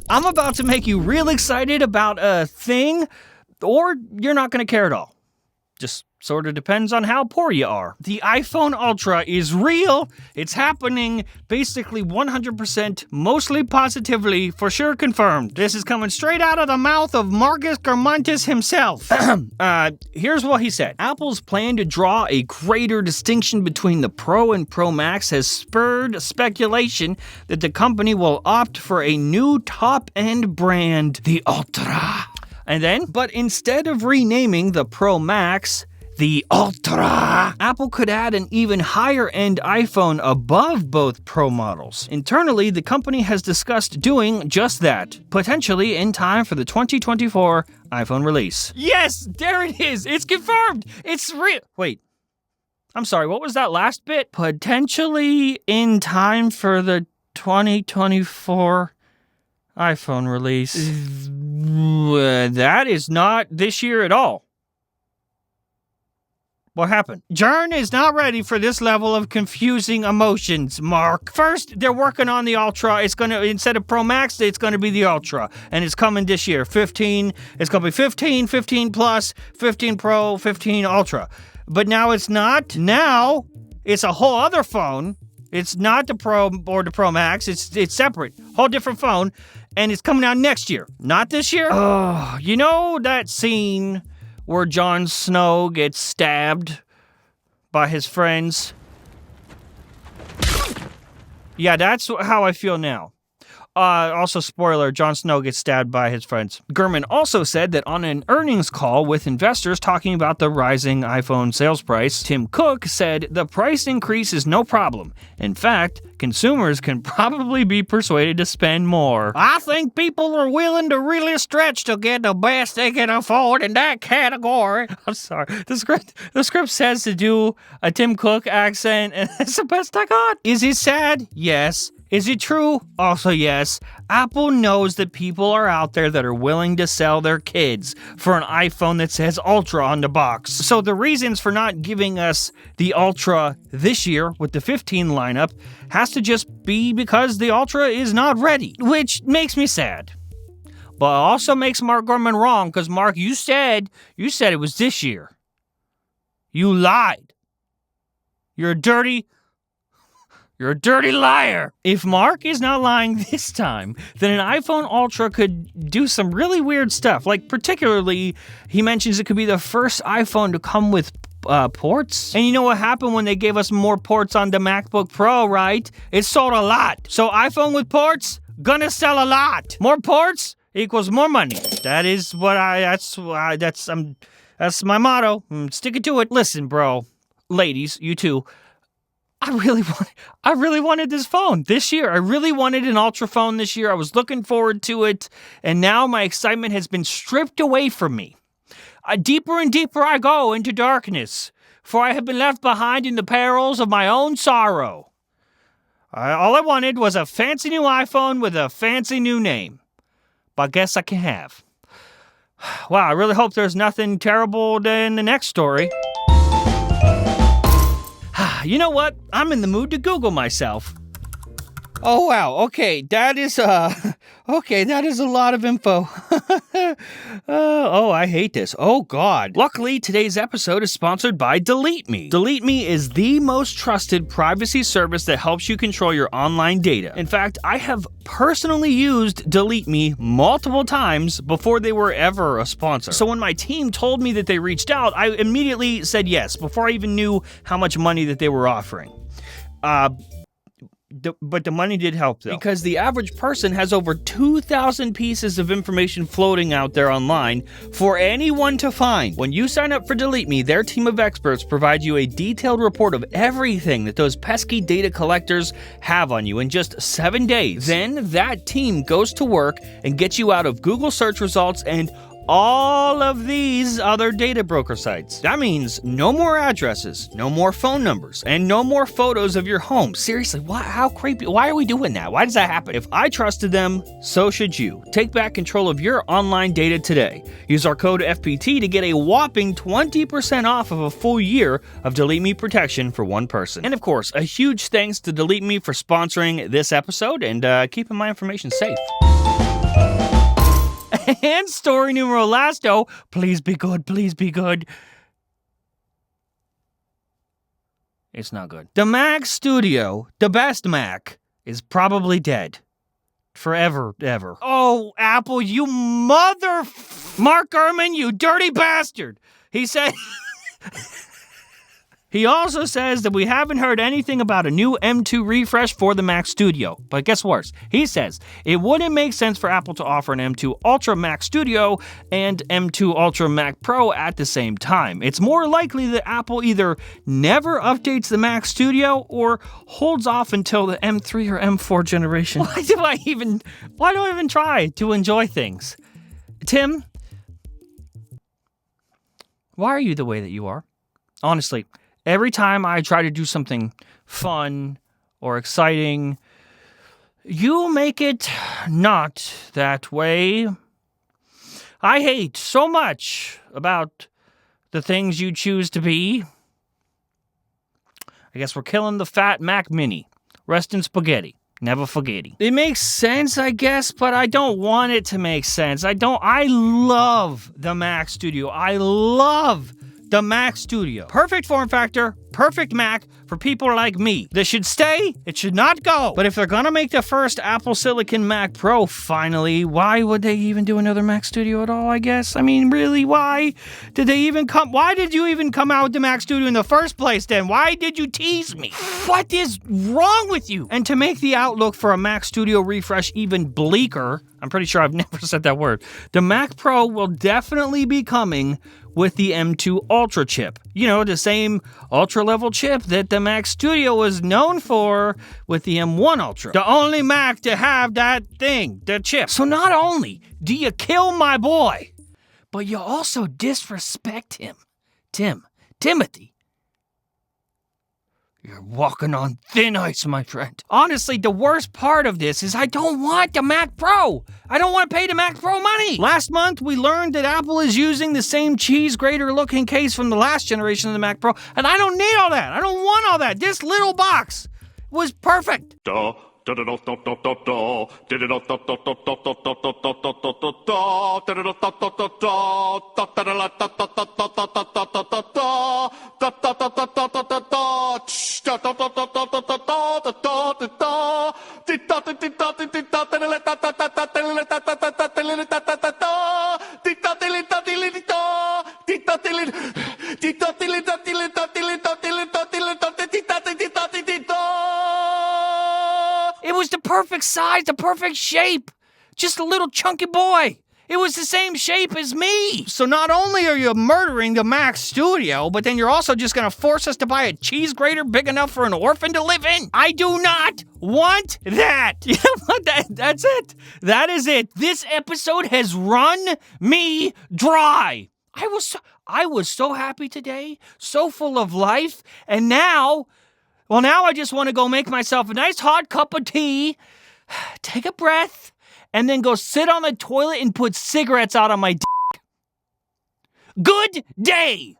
I'm about to make you real excited about a thing, or you're not going to care at all. Just sort of depends on how poor you are. The iPhone Ultra is real. It's happening. Basically 100%, mostly positively, for sure confirmed. This is coming straight out of the mouth of Marcus Germantis himself. Here's what he said. Apple's plan to draw a greater distinction between the Pro and Pro Max has spurred speculation that the company will opt for a new top-end brand, the Ultra. And then, but instead of renaming the Pro Max the Ultra, Apple could add an even higher-end iPhone above both Pro models. Internally, the company has discussed doing just that, potentially in time for the 2024 iPhone release. Yes, there it is. It's confirmed. It's real. Wait. I'm sorry, what was that last bit? Potentially in time for the 2024 iPhone release. That is not this year at all. What happened? Jern is not ready for this level of confusing emotions, Mark. First, they're working on the Ultra. It's gonna, instead of Pro Max, it's gonna be the Ultra. And it's coming this year. 15, it's gonna be 15, 15 Plus, 15 Pro, 15 Ultra. But now it's not. Now, it's a whole other phone. It's not the Pro or the Pro Max. It's separate. Whole different phone. And it's coming out next year. Not this year. Oh, you know that scene where Jon Snow gets stabbed by his friends? Yeah, that's how I feel now. Also, spoiler, Jon Snow gets stabbed by his friends. Gurman also said that on an earnings call with investors talking about the rising iPhone sales price, Tim Cook said the price increase is no problem. In fact, consumers can probably be persuaded to spend more. I think people are willing to really stretch to get the best they can afford in that category. I'm sorry. The script says to do a Tim Cook accent, and it's the best I got. Is it sad? Yes. Is it true? Also yes. Apple knows that people are out there that are willing to sell their kids for an iPhone that says Ultra on the box. So the reasons for not giving us the Ultra this year with the 15 lineup has to just be because the Ultra is not ready, which makes me sad. But also makes Mark Gurman wrong, because Mark, you said it was this year. You lied. You're a dirty liar. If Mark is not lying this time, then an iPhone Ultra could do some really weird stuff. Like, particularly, he mentions it could be the first iPhone to come with ports. And you know what happened when they gave us more ports on the MacBook Pro, right? It sold a lot. So iPhone with ports, gonna sell a lot. More ports equals more money. That is what that's my motto. Sticking to it. Listen, bro, ladies, you too. I really wanted this phone this year. I really wanted an Ultra phone this year. I was looking forward to it, and now my excitement has been stripped away from me. Deeper and deeper I go into darkness, for I have been left behind in the perils of my own sorrow. All I wanted was a fancy new iPhone with a fancy new name. But guess I can have. Wow, I really hope there's nothing terrible in the next story. You know what? I'm in the mood to Google myself. Oh, wow. Okay, that is a lot of info. I hate this. Oh, God. Luckily, today's episode is sponsored by Delete Me. Delete Me is the most trusted privacy service that helps you control your online data. In fact, I have personally used Delete Me multiple times before they were ever a sponsor. So when my team told me that they reached out, I immediately said yes, before I even knew how much money that they were offering. But the money did help, though, because the average person has over 2,000 pieces of information floating out there online for anyone to find. When you sign up for Delete Me, their team of experts provide you a detailed report of everything that those pesky data collectors have on you in just 7 days. Then that team goes to work and gets you out of Google search results and all of these other data broker sites. That means no more addresses, no more phone numbers, and no more photos of your home. Seriously, how creepy? Why are we doing that? Why does that happen? If I trusted them, so should you. Take back control of your online data today. Use our code FPT to get a whopping 20% off of a full year of Delete Me protection for one person. And of course, a huge thanks to Delete Me for sponsoring this episode and keeping my information safe. And story numero lasto, please be good, please be good. It's not good. The Mac Studio, the best Mac, is probably dead. Forever, ever. Oh, Apple, you mother... Mark Gurman, you dirty bastard! He said... He also says that we haven't heard anything about a new M2 refresh for the Mac Studio. But guess worse, he says it wouldn't make sense for Apple to offer an M2 Ultra Mac Studio and M2 Ultra Mac Pro at the same time. It's more likely that Apple either never updates the Mac Studio or holds off until the M3 or M4 generation. Why do I even try to enjoy things? Tim, why are you the way that you are? Honestly, every time I try to do something fun or exciting, you make it not that way. I hate so much about the things you choose to be. I guess we're killing the fat Mac Mini. Rest in spaghetti. Never forgetty. It makes sense, I guess, but I don't want it to make sense. I love the Mac Studio. I love the Mac Studio. Perfect form factor, perfect Mac for people like me. This should stay, it should not go. But if they're gonna make the first Apple Silicon Mac Pro finally, why would they even do another Mac Studio at all, I guess? I mean, really, why did you even come out with the Mac Studio in the first place then? Why did you tease me? What is wrong with you? And to make the outlook for a Mac Studio refresh even bleaker, I'm pretty sure I've never said that word, the Mac Pro will definitely be coming with the M2 Ultra chip. You know, the same ultra-level chip that the Mac Studio was known for with the M1 Ultra. The only Mac to have that thing, the chip. So not only do you kill my boy, but you also disrespect him. Timothy. You're walking on thin ice, my friend. Honestly, the worst part of this is I don't want the Mac Pro. I don't want to pay the Mac Pro money. Last month, we learned that Apple is using the same cheese grater looking case from the last generation of the Mac Pro, and I don't need all that. I don't want all that. This little box was perfect. It was the perfect size, the perfect shape. Just a little chunky boy. It was the same shape as me. So not only are you murdering the Mac Studio, but then you're also just gonna force us to buy a cheese grater big enough for an orphan to live in? I do not want that. You know what? That's it. That is it. This episode has run me dry. I was so happy today, so full of life, and now I just want to go make myself a nice hot cup of tea, take a breath, and then go sit on the toilet and put cigarettes out on my dick. Good day!